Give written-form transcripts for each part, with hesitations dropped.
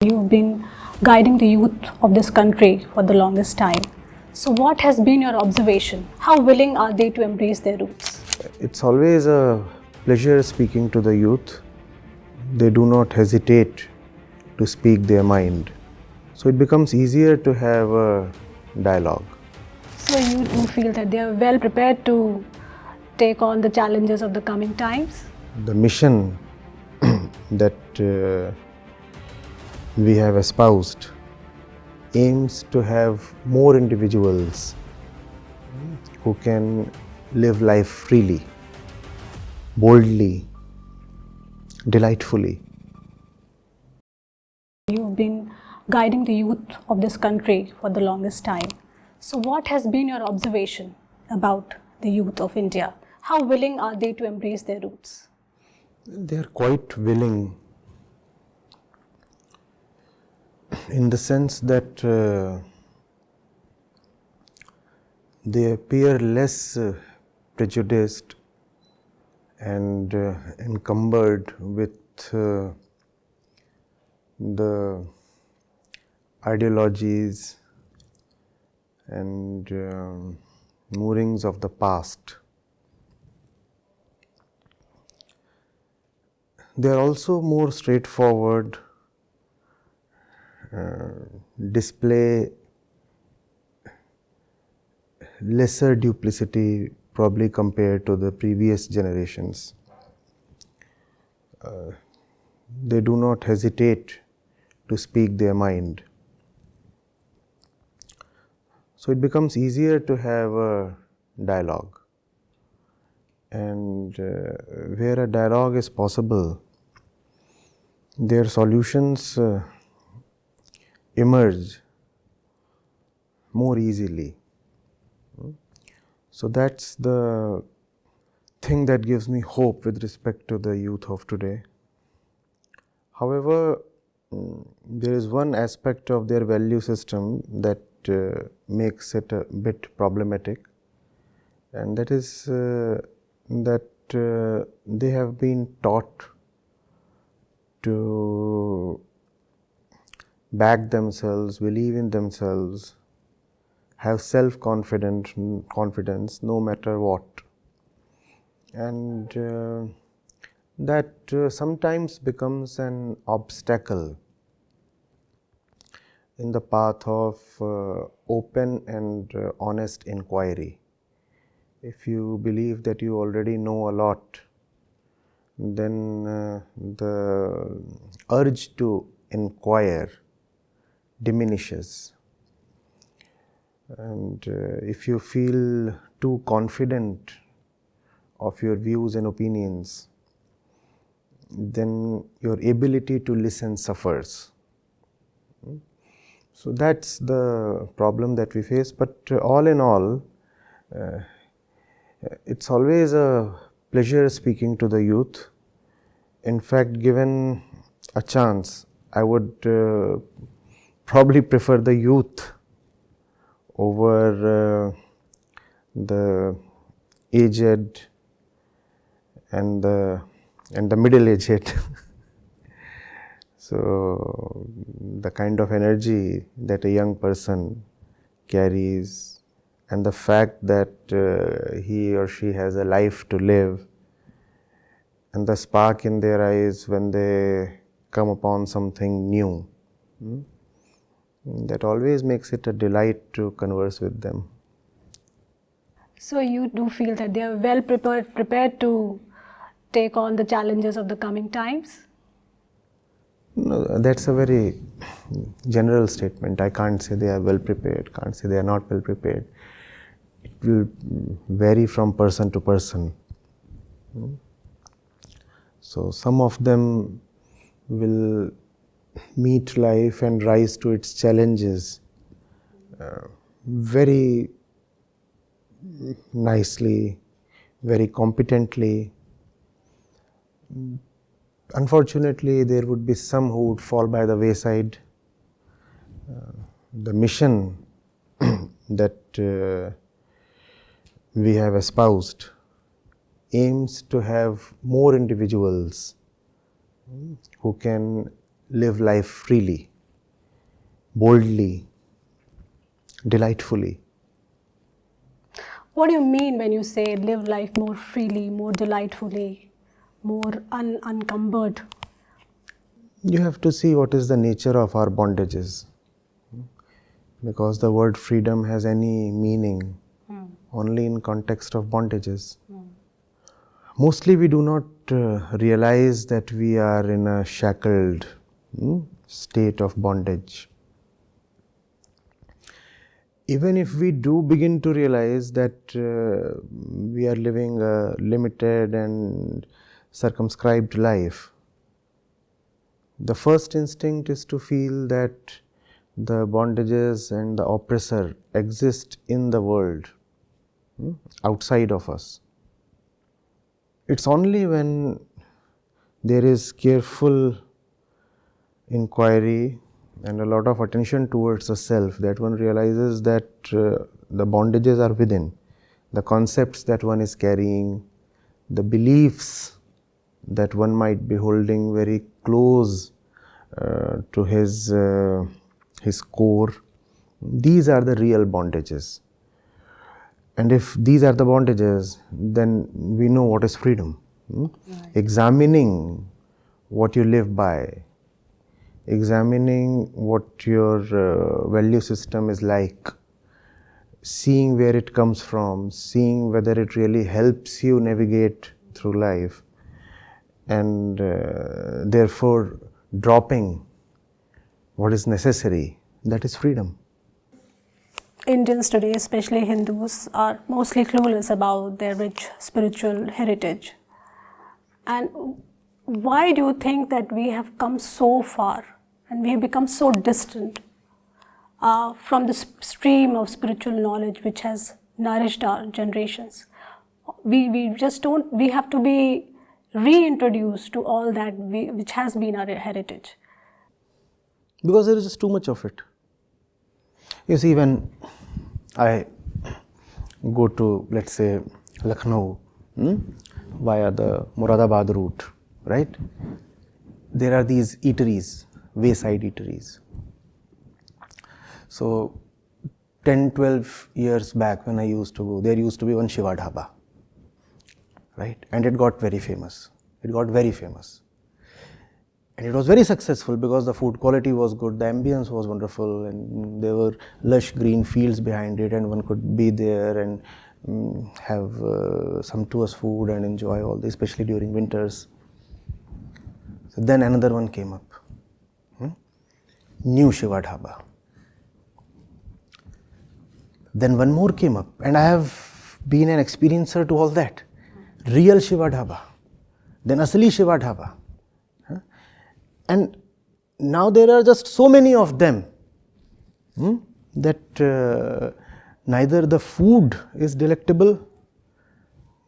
You've been guiding the youth of this country for the longest time. So what has been your observation? How willing are they to embrace their roots? It's always a pleasure speaking to the youth. They do not hesitate to speak their mind. So it becomes easier to have a dialogue. So you do feel that they are well prepared to take on the challenges of the coming times? The mission that we have espoused aims to have more individuals who can live life freely, boldly, delightfully. You've been guiding the youth of this country for the longest time. So what has been your observation about the youth of India? How willing are they to embrace their roots? They are quite willing in the sense that they appear less prejudiced and encumbered with the ideologies and moorings of the past. They are also more straightforward, display lesser duplicity probably compared to the previous generations. They do not hesitate to speak their mind. So it becomes easier to have a dialogue. And where a dialogue is possible, their solutions emerge more easily. So that's the thing that gives me hope with respect to the youth of today. However, there is one aspect of their value system that makes it a bit problematic, and that is that they have been taught to back themselves, believe in themselves, have self-confidence no matter what. And that sometimes becomes an obstacle in the path of open and honest inquiry. If you believe that you already know a lot, then the urge to inquire diminishes. And if you feel too confident of your views and opinions, then your ability to listen suffers. So that's the problem that we face. But all in all, it's always a pleasure speaking to the youth. In fact, given a chance, I would probably prefer the youth over the aged and the middle-aged. So the kind of energy that a young person carries, and the fact that he or she has a life to live, and the spark in their eyes when they come upon something new, that always makes it a delight to converse with them. So you do feel that they are well prepared to take on the challenges of the coming times? No, that's a very general statement. I can't say they are well prepared, can't say they are not well prepared. It will vary from person to person. So some of them will meet life and rise to its challenges very nicely, very competently. Unfortunately, there would be some who would fall by the wayside. The mission that we have espoused aims to have more individuals who can live life freely, boldly, delightfully. What do you mean when you say live life more freely, more delightfully, more unencumbered? You have to see what is the nature of our bondages. Because the word freedom has any meaning only in context of bondages. Mostly we do not realize that we are in a shackled state of bondage. Even if we do begin to realize that we are living a limited and circumscribed life, the first instinct is to feel that the bondages and the oppressor exist in the world, outside of us. It's only when there is careful inquiry and a lot of attention towards the self that one realizes that the bondages are within, the concepts that one is carrying, the beliefs that one might be holding very close to his core. These are the real bondages. And if these are the bondages, then we know what is freedom. Right. Examining what you live by, examining what your value system is like, seeing where it comes from, seeing whether it really helps you navigate through life, and therefore dropping what is necessary, that is freedom. Indians today, especially Hindus, are mostly clueless about their rich spiritual heritage. And why do you think that we have come so far and we have become so distant from the stream of spiritual knowledge which has nourished our generations? We just don't, we have to be reintroduced to all that which has been our heritage. Because there is just too much of it. You see, when I go to, let's say, Lucknow via the Moradabad route, right? There are these eateries, wayside eateries. So 10-12 years back when I used to go, there used to be one Shiva Dhaba, right? And it got very famous. It got very famous. And it was very successful because the food quality was good, the ambience was wonderful, and there were lush green fields behind it, and one could be there and have sumptuous food and enjoy all this, especially during winters. So then another one came up, new Shiva Dhaba. Then one more came up, and I have been an experiencer to all that. Real Shiva Dhaba, then Asli Shiva Dhaba. And now there are just so many of them that neither the food is delectable,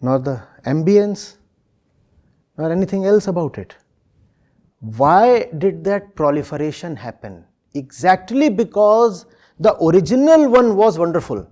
nor the ambience, nor anything else about it. Why did that proliferation happen? Exactly because the original one was wonderful.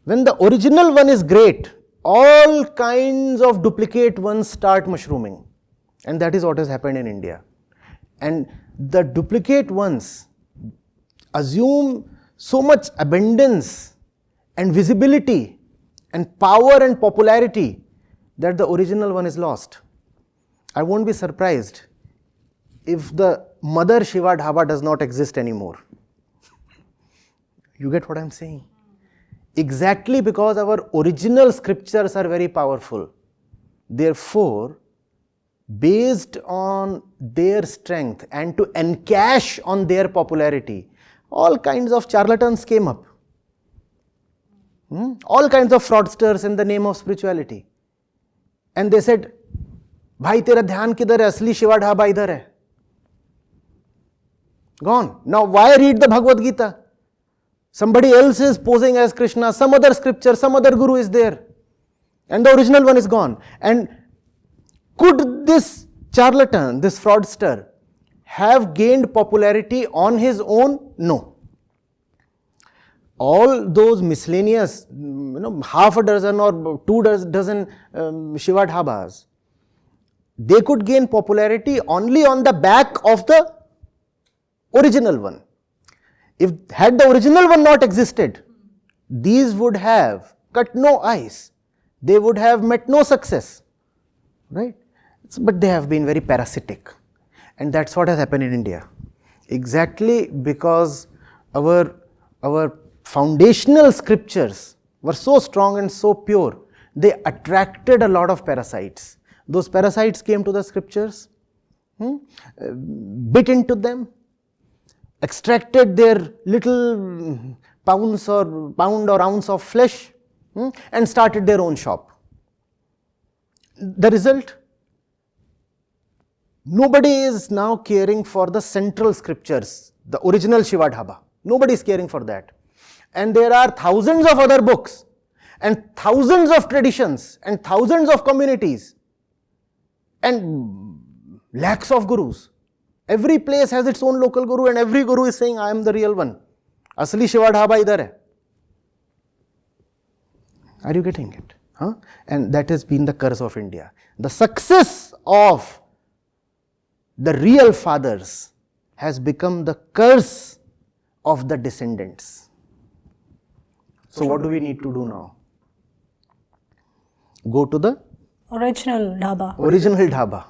When the original one is great, all kinds of duplicate ones start mushrooming. And that is what has happened in India. And the duplicate ones assume so much abundance and visibility and power and popularity that the original one is lost. I won't be surprised if the mother Shiva Dhaba does not exist anymore. You get what I'm saying? Exactly because our original scriptures are very powerful. Therefore, based on their strength and to encash on their popularity, all kinds of charlatans came up. All kinds of fraudsters in the name of spirituality. And they said, Bhai, tera dhyan kidhar hai? Asli Shiva Dhaba idhar hai. Gone. Now why read the Bhagavad Gita? Somebody else is posing as Krishna, some other scripture, some other guru is there. And the original one is gone. And could this charlatan, this fraudster, have gained popularity on his own? No. All those miscellaneous, half a dozen or 2 dozen Shiva Dhabas they could gain popularity only on the back of the original one. Had the original one not existed, these would have cut no ice. They would have met no success, right? But they have been very parasitic, and that's what has happened in India. Exactly because our foundational scriptures were so strong and so pure, they attracted a lot of parasites. Those parasites came to the scriptures, bit into them, extracted their little pound or ounce of flesh, and started their own shop. The result? Nobody is now caring for the central scriptures, the original Shiva Dhaba. Nobody is caring for that. And there are thousands of other books, and thousands of traditions, and thousands of communities, and lakhs of gurus. Every place has its own local guru, and every guru is saying, I am the real one. Asli Shiva Dhaba idhar hai. Are you getting it? Huh? And that has been the curse of India. The success of the real fathers has become the curse of the descendants. So what do we need to do now? Go to the original dhaba. Original dhaba.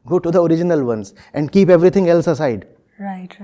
Go to the original ones and keep everything else aside. Right.